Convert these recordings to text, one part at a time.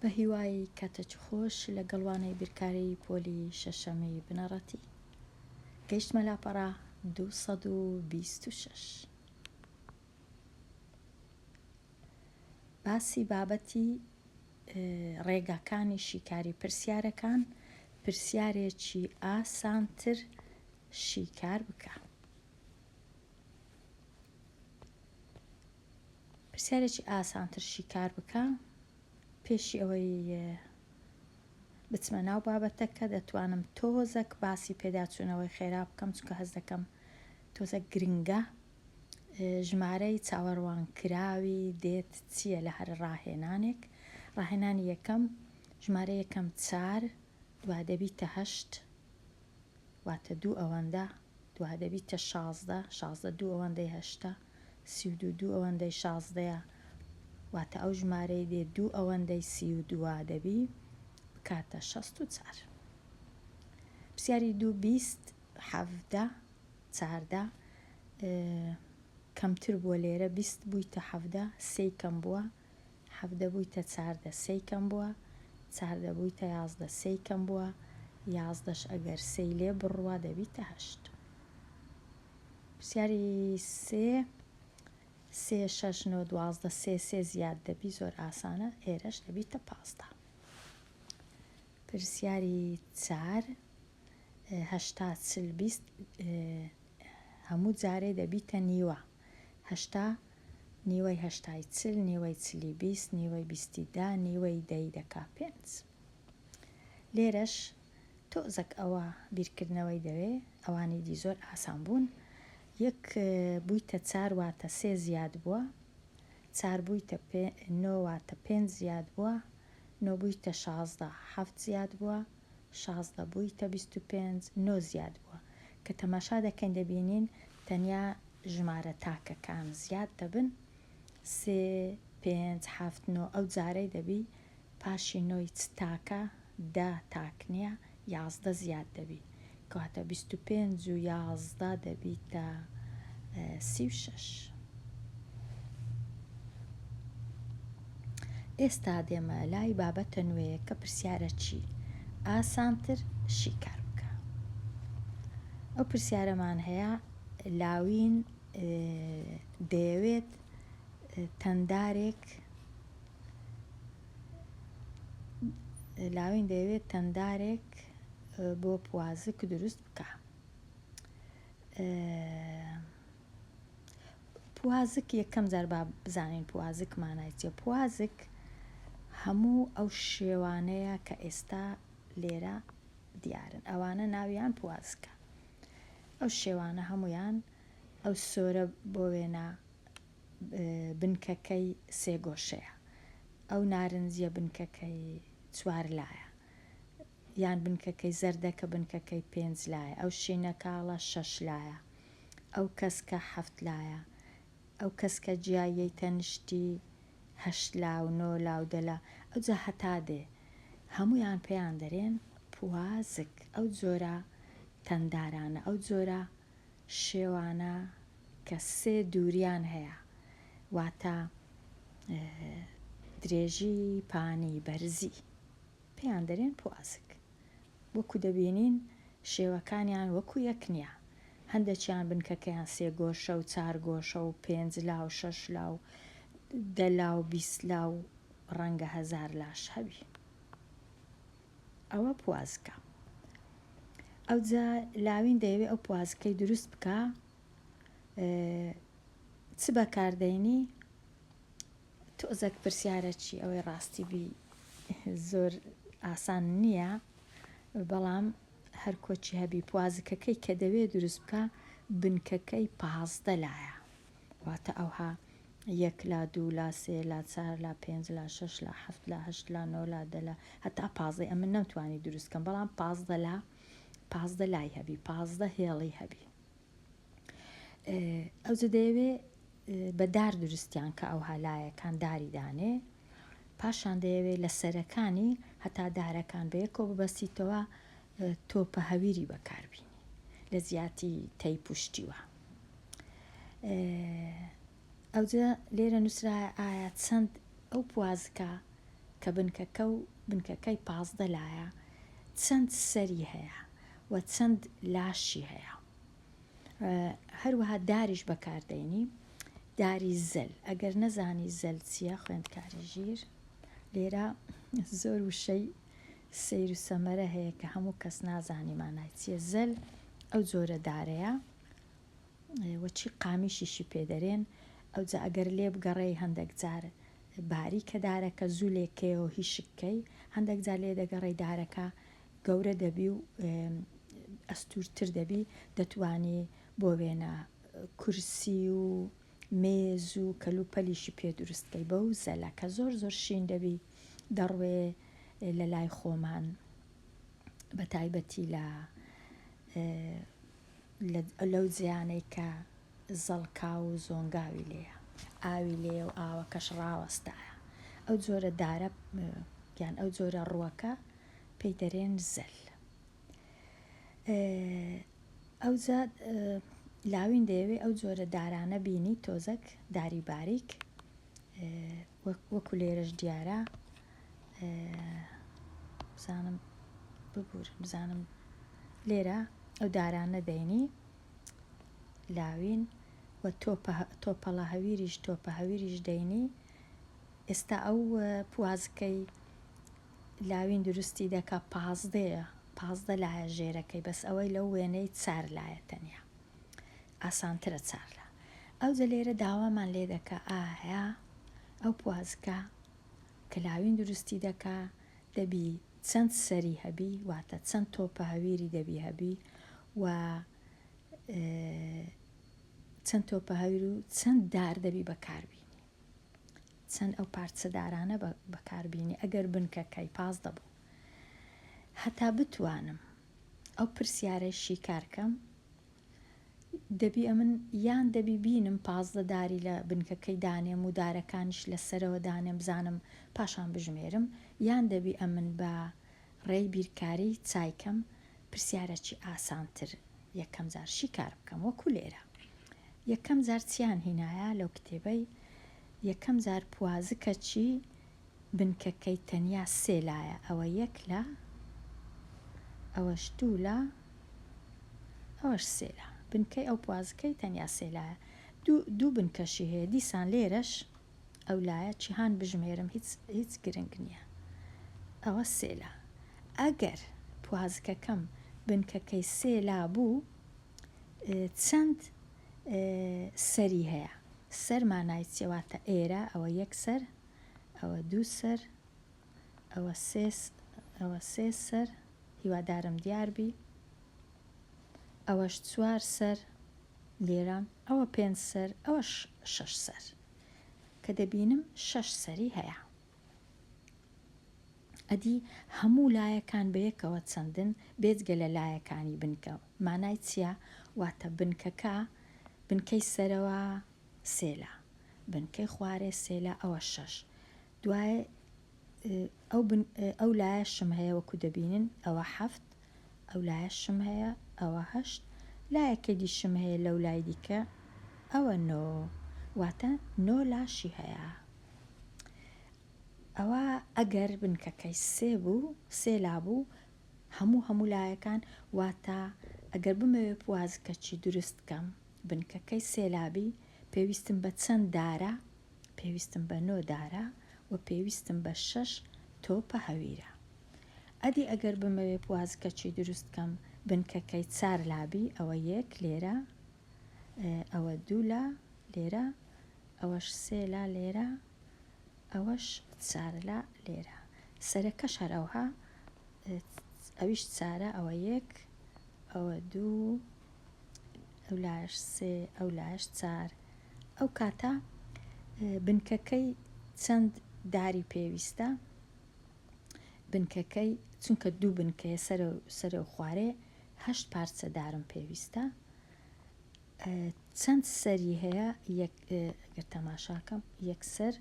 بە هیوای کاتەچ خۆش لە گەڵوانەی بیرکاری پۆلی شەشەمی بنەڕەتی گەیشتمە لاپەڕا 226. باسی بابەتی ڕێگاکانی شیکاری پرسیارەکان پرسیارێکی ئاسانتر شیکار بکە. پرسیارێکی ئاسانتر شیکار بکە پێشی ئەوەی بچمە ناو بابەتەکە دەتوانم تۆزێک باسی پێداچوونەوەی خێرا بکەم چونکە هەز دەکەم تۆزێک گرنگە ژمارەی چاوەڕوانکراوی دێت چییە لە هەر ڕاهێنانێک. ڕاهێنانی یەکەم ژمارە یەکەم 4 دوا دەبیتە 8 واتە 2 ئەوەندە دوا دەبیتە 16 16 2 ئەوەندەی 8 32 2 ئەوەندەی 16 واتە ئەو ژمارەی دێ 2 ئەوەندەی 32 دەبی بکاتە 64. پرسیاری 2 20 17 14 کەمتر بووە لێرە 20 بوویتە 17 3 کەم بووە 17 بوویتە 14 3 کەم بووە 14 بوویتە 11 3 کەم بووە 11ش ئەگەر 3 لێ بڕوا دەبیتە 8. پرسیاری 3 3 6 9 12 3 3 زیاد دەبی زۆر ئاسانە ئێرەش دەبیتە 15. پرسیاری 4 80 40 20 هەموو جارێ دەبیتە نیوە 80 نیوەی 80 40 نیوەی 40 20 نیوەی 20 10 نیوەی 10 دەکا 5. لێرەش تۆزێک ئەوە بیرکردنەوەی دەوێ ئەوانی دی زۆر ئاسان بوون. یەک بوویتە 4 واتە 3 زیاد بووە 4 بوویتە 9 واتە 5 زیاد بووە 9 بوویتە 16 7 زیاد بووە 16 بوویتە 25 9 زیاد بووە کە تەماشا دەکەین دەبینین تەنیا ژمارە تاکەکان زیاد دەبن 3 5 7 9 ئەو جارەی دەبی پاشی 9 تاکە 10 تاک نییە 11 زیاد دەبی کەواتە 25 و 11 دەبیتە 36. ئێستا دێمە لای بابەتە نوێیە کە پرسیارە چی ئاسانتر شیکار بکە. ئەو پرسیارەمان هەیە لاوین دەیەوێت تەندارێک بۆ پوازک دروست بکە. پوازک یەکەم جار با بزانین پوازک مانای چییە. پوازک هەموو ئەو شێوانەیە کە ئێستا لێرە دیارن ئەوانە ناویان پوازکە. ئەو شێوانە هەمویان ئەو سۆرە بۆ وێنە بنکەکەی سێ گۆشەیە ئەو نارنجیە بنکەکەی 4 لایە یان بنکەکەی زەردەکە بنکەکەی 5 لایە ئەو شینەکاڵە 6 لایە ئەو کەسکە 7 لایە ئەو کەسکە جیایەی تەنشتی 8 لا و 9 لا و 10 لا ئەو جا هەتا دێ هەمویان پێیان دەرێن پوازک. ئەو جۆرە تەندارانە ئەو جۆرە شێوانە کە سێ دووریان هەیە واتە درێژی پانی بەرزی پێیان دەرێن پوازک. وەکو دەبینین شێوەکانیان وەکو یەک نییە هەندێکیان بنکەکەیان 3 گۆشە و 4 گۆشە و 5 لا و 6 لا و 10 لا و 20 لا و ڕەنگە 1000 لاش هەبی ئەوە پوازکە. ئەوجا لاوین دەیەوێت ئەو پوازکەی دروست بکە چ بەکاردەینی تۆزێک پرسیارە چی ئەوەی ڕاستی بی زۆر ئاسان نییە بەڵام هەر کۆچی هەبی پوازکەکەی کە دەوێت دروست بکە بنکەکەی 15 لایە واتە ئەوها 1 لا 2 لا 3 لا 4 لا 5 لا 6 لا 7 لا 8 لا 9 لا 10 لا هەتا 15 ئەمە نەمتوانی دروستکەم بەڵام 15 لای هەبی 15 هێڵی هەبی. ئەوجا دەیەوێت بەدار دروستیان کە ئەو هەلایەکان داری دانێ پاشان دەیەوێت لە سەرەکانی هەتا دارەکان بەیەکەوە ببەستیتەوە تۆپە هەویری بەکاربینی لە زیاتی تەی پوشتیوە. ئەوجا لێرە نووسرایە ئایا چەند ئەو پوازکە کە بنکەکەی 15 لایە چەند سەری هەیە و چەند لاشی هەیە. هەروەها داریش بەکاردێنی، داری زەل. ئەگەر نەزانی زەل چییە خوێندکاری ژیر، لێرە زۆر وشەی سیر و سەمەرە هەیە کە هەموو کەس نازانی مانای چییە. زەل ئەو جۆرە دارەیە وەچی قامیشیشی پێدەرێن، ئەوجا ئەگەر لێ بگەڕێی هەندێک جار باریکە دارەکە زوو لێکەوە هیچ شکەی، هەندێک جار لێ دەگەڕێی دارەکە گەورە دەبی و ئەستورتر دەبی، دەتوانی بۆ وێنە کورسی و مێز و کەلوپەلیشی پێ دروستکەی بەو زەلە کە زۆر زۆر شین دەبی دەڕوێ لە لای خۆمان، بە تایبەتی لەو جیانەی کە زەڵکا و زۆنگاوی لێیە، ئاوی لێ و ئاوەکەش ڕاوەستایە. ئەو جۆرە دارە یان ئەو جۆرە ڕووەکە پێی دەرێن زەل. ئەوجا لاوین دەیەوێت ئەو جۆرە دارانە بینی، تۆزەک داری باریک وەکو لێرەش دیارە. بزانم لێرە ئەو دارانە دەینی لاوین و تۆپەڵە هەویریش دەینی. ئێستا ئەو پوازکەی لاوین دروستی دەکا 15 لایە ژێرەکەی، بەس ئەوەی لەو وێنەی 4 لایە تەنیا ئاسانترە 4 لا. ئەوجا لێرە داوامان لێ دەکا ئایا ئەو پوازکە کە لاوین دروستی دەکا دەبی چەند سەری هەبی، واتە چەند تۆپە هەویری دەبی هەبی و چەند تۆپە هەویر و چەند دار دەبی بەکاربینی، چەند ئەو پارچە دارانە بەکاربینی. ئەگەر بنکەکەی 15 بوو، هەتا بتوانم ئەو پرسیارەی شیکارکەم، دەبی ئەمن یان دەبی بینم 15 داری لە بنکەکەی دانێم و دارەکانیش لەسەرەوە دانێم بزانم پاشان بژمێرم، یان دەبی ئەمن بە ڕێی بیرکاری چایکەم پرسیارەکی ئاسانتر یەکەم جار شیکار بکەم. وەکو لێرە یەکەم جار چیان هینایە لەو کتێبەی، یەکەم جار پوازکە چی بنکەکەی تەنیا 3 لایە، ئەوە 1 لە، ئەوەش 2 لە، ئەوەش 3 لە. بنکەی ئەو پوازکەی تەنیا 3 لایە، دوو بنکەشی هەیە. دیسان لێرەش ئەو لایە چیهان بژمێرم هیچ گرنگ نییە، ئەوە 3 لە. ئەگەر پوازکەکەم بنکەکەی 3 لا بوو، چەند سەری هەیە. سەر مانای چێواتە ئێرە ئەوە 1 سەر، ئەوە 2 سەر، ئەوە 3 سەر، هیوادارم دیاربی، ئەوەش 4 سەر لێرە، ئەوە 5 سەر، ئەوەش 6 سەر، کە دەبینم 6 سەری هەیە. ئەدی هەموو لایەکان بەیەکەوە چەندن بێجگە لە لایەکانی بنکە. مانای چییە؟ واتە بنکەی سەرەوە 3 لا، بنکەی خوارێ 3 لا، ئەوە 6. دوایە ئەو لایەشم هەیە وەکو دەبینن، ئەوە 7، ئەو لایەشم هەیە، ئەوە 8، لایەکە دیشم هەیە لەو لای دیکە، ئەوە 9، واتە 9 لاشی هەیە. ئەوە ئەگەر بنکەکەی 3 لا بوو هەموو لایەکان، واتە ئەگەر بمەوێ پوازکەچی دروست بکەم بنکەکەی 3 لابی، پێویستم بە چەند دارە؟ پێویستم بە 9 دارە و پێویستم بە 6 تۆپە هەویرە. ئەدی ئەگەر بمەوێ پوازکەچی دروست بکەم بنکەکەی 4 لابی، ئەوە 1 لێرە، ئەوە 2 لا لێرە، ئەوەش 3 لا لێرە، ئەوەش 4 لا لێرە. سەرەکەش هەروەها ئەویش 4، ئەوە 1، ئەوە 2، ئەو لایەش 3، ئەو لایەش 4. ئەو کاتە بنکەکەی چەند داری پێویستە؟ بنکەکەی چونکە 2 بنکەیە سەرە و خوارێ 8 پارچە دارم پێویستە. چەند سەری هەیە؟ ئەگەر تەماشاکەم 1 سەر،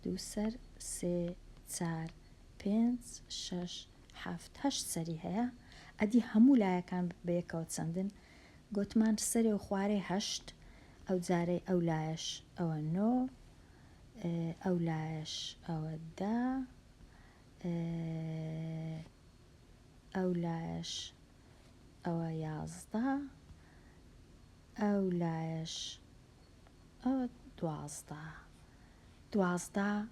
2 سەر، 3، 4، 5، 6، 7، 8 سەری هەیە. ئەدی هەموو لایەکان بەیەکەوە چەندن؟ گوتمان سەرێ و خوارێ 8، ئەو جارەی ئەو لایەش ئەوە 9، ئەو لایەش ئەوە 10، ئەو لایەش ئەوە 11 ئەو لایەش ئەوە 12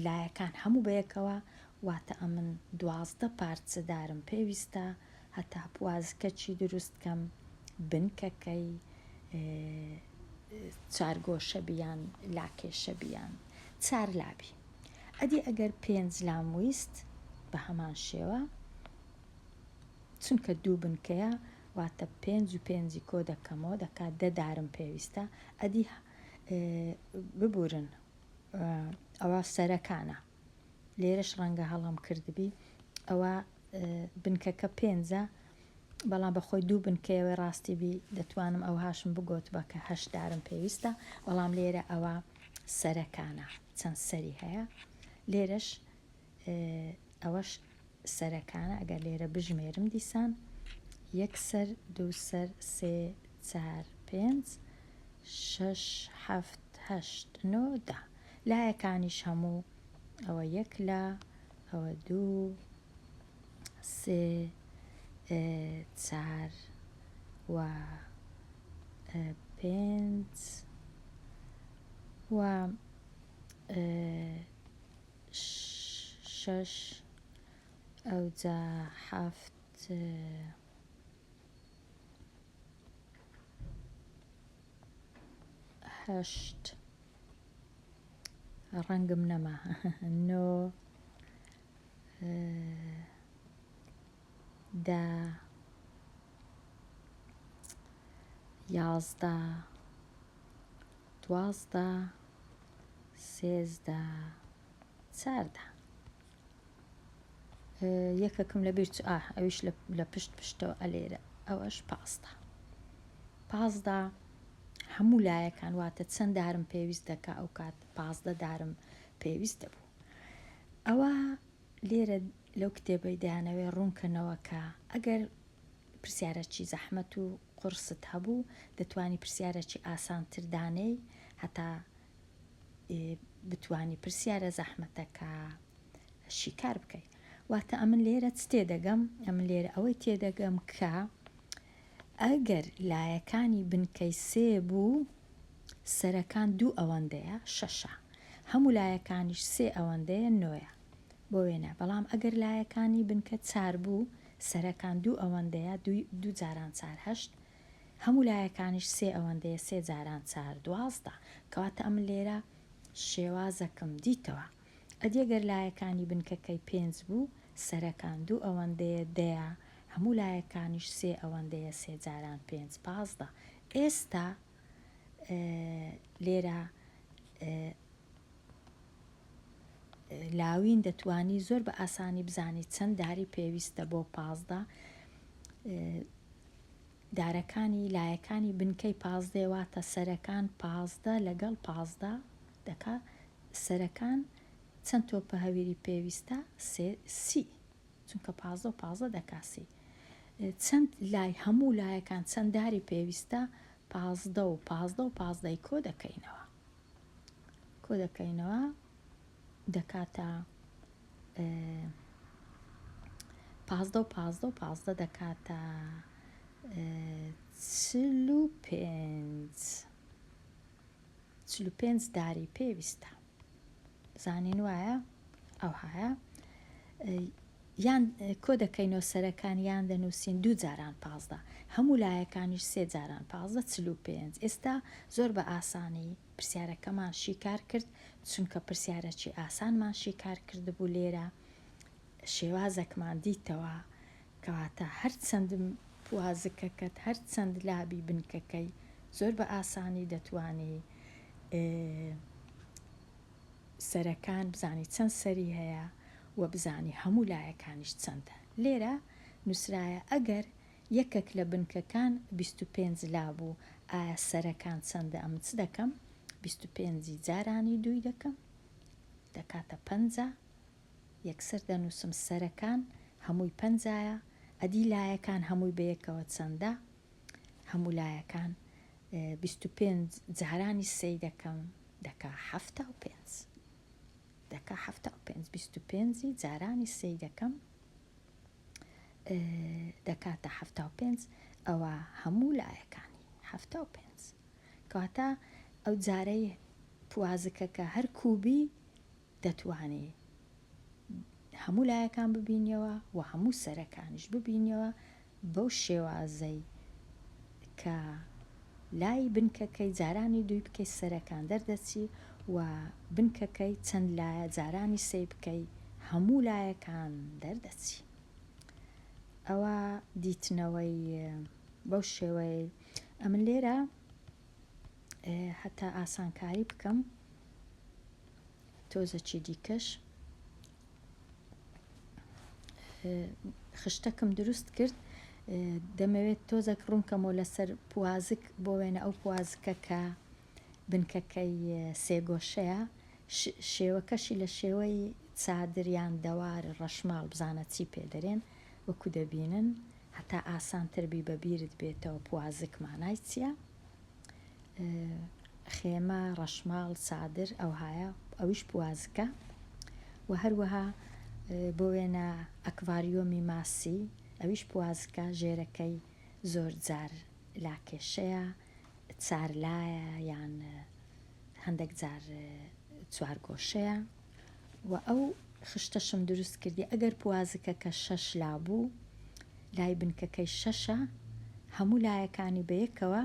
لایەکان هەموو بەیەکەوە واتە ئەمن 12 پارچەدارم پێویستە هەتا پوازکەچی دروستکەم بنکەکەی چارگۆشە بیان لاکێشە بیان چار لابی ئەدی ئەگەر 5 لام ویست بە هەمان شێوە چونکە دوو بنکەیە واتە 5 و 5 کۆ دەکەمەوە دەکات 10 دارم پێویستە ئەدی ببورن ئەوە سەرەکانە لێرەش ڕەنگە هەڵام کردبی ئەوە بنکەکە 5 بەڵام بەخۆی دوو بنکەوە ڕاستی بی دەتوانم ئەو هاشم بگۆت بە کە 8 دارم پێویستە بەڵام لێرە ئەوە سەرەکانە چەند سەری هەیە لێرەش ئەوەش سەرەکانە ئەگەر لێرە بژمێرم دیسان 1 سەر 2 سەر 3 4 5 6 7 8 9 10 لایەکانیش هەموو ئەوە 1 لا ئەوە 2 3 4 و 5 و 6 ئەو جا 7 8 ڕەنگم نەما 9 10 11 12 13 14 یەکەکەم لە بیر ئەویش لە پشت پشتەوە ئەلێرە ئەوەش 15 هەموو لایەکان واتە چەند دارم پێویست دەکا ئەو کات 15 دارم پێویست دەبوو ئەوە لێرە لەو کتێبەی دایانەوێ ڕوونکردنەوە کە ئەگەر پرسیارەکی زەحمەت و قورست هەبوو دەتوانی پرسیارەکی ئاسانتر دانەی هەتا بتوانی پرسیارە زەحمەتەکە شیکار بکەیت واتە ئەمن لێرە چ تێدەگەم ئەمن لێرە ئەوەی تێدەگەم کە ئەگەر لایەکانی بنکەی 3 بوو سەرەکان 2 ئەوەندەیە 6 هەموو لایەکانیش 3 ئەوەندەیە 9 بۆ وێنە بەڵام ئەگەر لایەکانی بنکە 4 بوو سەرەکان 2 ئەوەندەیە 2 جاران 4 8 هەموو لایەکانیش 3 ئەوەندەیە 3 جاران 4 12 کەواتە ئەم لێرە شێوازەکەم دیتەوە ئەدیەگەر لایەکانی بنکەکەی 5 بوو سەرەکان 2 ئەوەندەیە دەیە هەموو لایەکانیش 3 ئەوەندەیە 3 جاران 5 15 ئێستا لێرە لاوین دەتوانی زۆر بە ئاسانی بزانی چەند داری پێویستە بۆ 15 دارەکانی لایەکانی بنکەی 15 واتە سەرەکان 15 لەگەڵ 15 دەکا سەرەکان چەند تۆپە هەویری پێویستە 30 چونکە 15 دەکا 30 چەند لای هەموو لایەکان چەند داری پێویستە 15 و 15 و 15 کۆ دەکەینەوە دەکاتە 15 و 15 و 15 دەکاتە 45 داری پێویستە زانین وایە ئەو هەیە یان کۆ دەکەینەوە سەرەکان یان دەنووسین 2 جاران 15 هەموو لایەکانیش 3 جاران 15 45 ئێستا زۆر بە ئاسانی پرسیارەکەمان شیکار کرد چونکە پرسیارەکی ئاسانمان شیکار کردبوو لێرە شێوازێکمان دیتەوە کەواتە هەرچەندم پوازکەکەت هەرچەند لابی بنکەکەی زۆر بە ئاسانی دەتوانی سەرەکان بزانی چەند سەری هەیە و بزانی هەموو لایەکانیش چەندە لێرە نووسرایە ئەگەر یەکێک لە بنکەکان 25 لابوو ئایا سەرەکان چەندە ئەم چ دەکەم 25 جارانی 2 دەکەم دەکاتە 50 یەکسەر دەنووسم سەرەکان هەمووی 50ە ئەدی لایەکان هەمووی بەیەکەوە چەندە هەموو لایەکان 25 جارانی 3 دەکەم دەکا 75 دەکا 25 جارانی سێی دەکەم دەکاتە 75 ئەوە هەموو لایەکانی 75 کەواتە ئەو جارەی پوازەکەکە هەر کوبی دەتوانێت هەموو لایەکان ببینیەوە و هەموو سەرەکانیش ببینیەوە بەو شێوازەی کە لای بنکەکەی جارانی دوی بکەی سەرەکان دەردەچی و بنکەکەی چەند لایە جارانی سێ بکەی هەموو لایەکان دەردەچی. ئەوە دیتنەوەی بەو شێوەیە. ئەمن لێرە هەتا ئاسانکاری بکەم تۆزەکی دیکەش خشتەکەم دروست کرد دەمەوێت تۆزەک ڕوونکەمەوە لەسەر پوازک بۆ وێنە ئەو پوازکە کە بنکەکەی سێگۆشەیە شێوەکەشی لە شێوەی چادریان دەوار ڕەشماڵ بزانە چی پێدەرێن وەکو دەبینن هەتا ئاسانتربی بەبیرت بێتەوە پوازک مانای چییە خێمە ڕەشماڵ چادر ئەو هایە ئەویش پوازکە و هەروەها بۆ وێنە ئەکڤاریۆمی ماسی ئەویش پوازکە ژێرەکەی زۆر جار لاکێشەیە چارلایە یان هەندێک جار چوارگۆشەیە و ئەو خشتەشم دروست کردی ئەگەر پوازکەکە 6 لابوو لای بنکەکەی 6 هەموو لایەکانی بەیەکەوە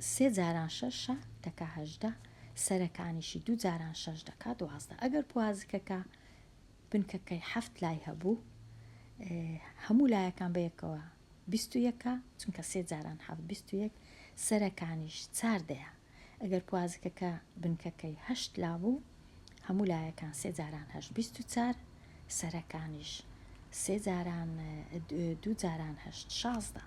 3 جاران 6 دەکا 18 سەرەکانیشی 2 جاران 6 دەکا 12 ئەگەر پوازکەکە بنکەکەی 7 لای هەبوو هەموو لایەکان بەیەکەوە 21 چونکە 3 جاران 7 21 سەرەکانیش 4 دەیە ئەگەر پوازکەکە بنکەکەی 8 لابوو هەموو لایەکان 3 جاران 8 24 سەرەکانیش 3 جاران 2 جاران 8 16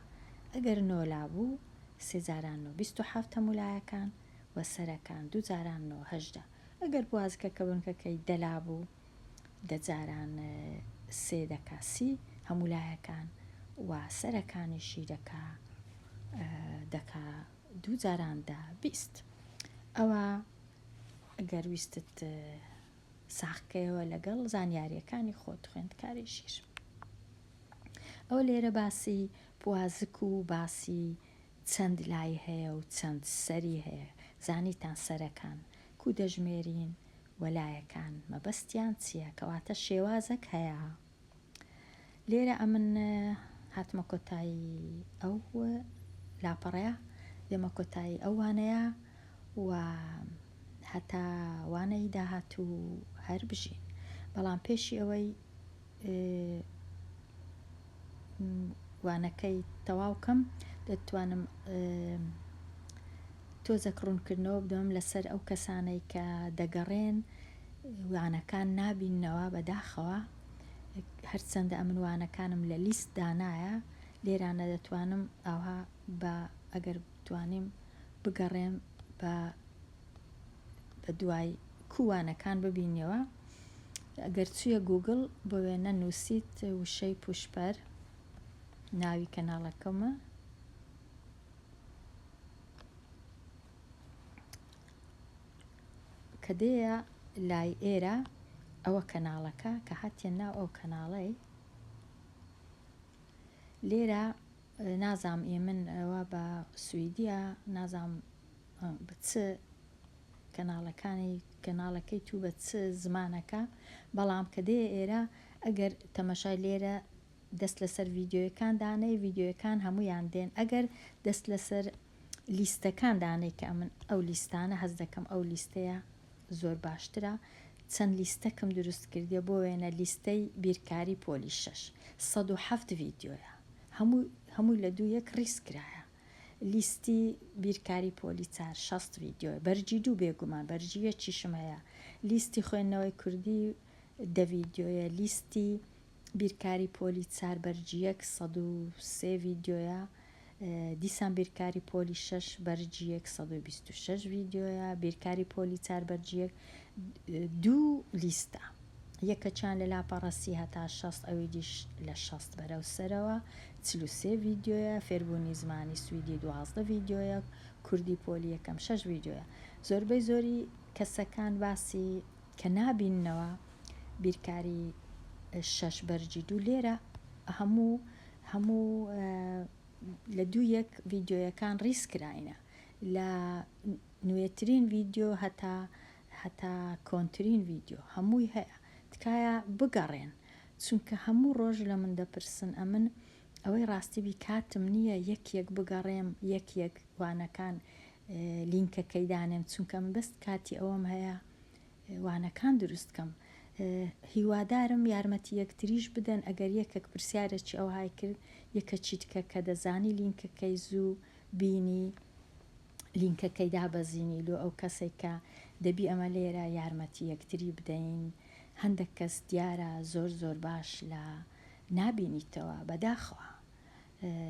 ئەگەر 9 لابوو 3 جاران 9 27 هەموو لایەکان و سەرەکان 2 جاران 9 18 ئەگەر پوازکەکە بنکەکەی 10 لابوو 10 جاران 3 دەکا 30 هەموو لایەکان و سەرەکانیشی دەکا 2 جاران 20 ئەوە ئەگەر ویستت ساختکەیەوە لەگەڵ زانیاریەکانی خۆت خوێندکاریشیش. ئەو لێرە باسی پوازک و باسی چەند لای هەیە و چەند سەری هەیە زانیتان سەرەکان کو دەژمێرین وەلایەکان مەبەستیان چییە کەواتە شێوازەک هەیە. لێرە ئەمن هاتمە کۆتایی ئەو لاپەڕەیە دێمە کۆتایی ئەو وانەیە و هەتا وانەی داهاتوو هەر بژین بەڵام پێشی ئەوەی وانەکەی تەواوکەم دەتوانم تۆزەک ڕوونکردنەوە بدەم لەسەر ئەو کەسانەی کە دەگەڕێن وانەکان نابینەوە بەداخەوە هەرچەندە ئەمن وانەکانم لە لیست دانایە لێرانە دەتوانم ئەوها بە ئەگەر بتوانیم بگەڕێم بە دوای کووانەکان ببینیەوە ئەگەر چوویە گوگڵ بۆ وێنە نووسیت وشەی پوشپەر ناوی کەناڵەکەمە کە دەیە لای ئێرە ئەوە کەناڵەکە کە هاتیە ناو ئەو کەناڵەی لێرە نازام ئێمن ئەوە بە سویدیە نازام بچ کەناڵەکەی تو بە چ زمانەکە بەڵام کە دەیە ئێرە ئەگەر تەمەشای لێرە دەست لەسەر ڤیددیۆیەکان دانەی ڤیددیۆیەکان هەمویان دێن ئەگەر دەست لەسەر لیستەکان دانەی کە ئەمن ئەو لیستانە هەز دەکەم ئەو لیستەیە زۆر باشترە چەند لیستەکەم دروست کردیە بۆ وێنە لیستەی بیرکاری پۆلی 6 107 ڤیددیۆیە هەمووی لە 2 یەک ڕیسکرایە لیستی بیرکاری پۆلی 4 ڤیددیۆ بەرجی 2 بێگومان بەرجی یەکیشم هەیە لیستی خوێندنەوەی کوردی 10 ڤیددیۆیە لیستی بیرکاری پۆلی 4 بەرجی 103 ڤیددیۆیە دیسان بیرکاری پۆلی 6 بەرجی 126 ڤیددیۆیە بیرکاری پۆلی 4 بەرجی 2 لیستە یەکەچیان لە لاپەڕەسی هەتا 6 ئەوی دیش لە 6 بەرەو سەرەوە 43 ڤیددیۆیە فێربوونی زمانی سویدی 12 ڤیددیۆیە کوردی پۆلی یەکەم 6 ڤیددیۆیە زۆربەی زۆری کەسەکان باسی کە نابیننەوە بیرکاری 6 بەرجی دوو لێرە هەموو لە 2 ڤیددیۆیەکان ڕیسکراینە لە نوێترین ڤیددیۆ هەتا کۆنتترین ڤیددیۆ هەمووی هەیە تکایە بگەڕێن چونکە هەموو ڕۆژ لە من دەپرسن ئەمن ئەوەی ڕاستیبی کاتم نییە یەک بگەڕێم یەک وانەکان لینکەکەی دانێم چونکە من بەست کاتی ئەوەم هەیە وانەکان دروستکەم هیوادارم یارمەتی یەکتریش بدەن ئەگەر یەکێک پرسیارێکی ئەو های کرد یەکە چیتکە کە دەزانی لینکەکەی زوو بینی لینکەکەی دابەزینی لۆ ئەو کەسێک کە دەبی ئەمە لێرە یارمەتی یەکتری بدەین هەندێک کەس دیارە زۆر باش لە نابینیتەوە بەداخەوە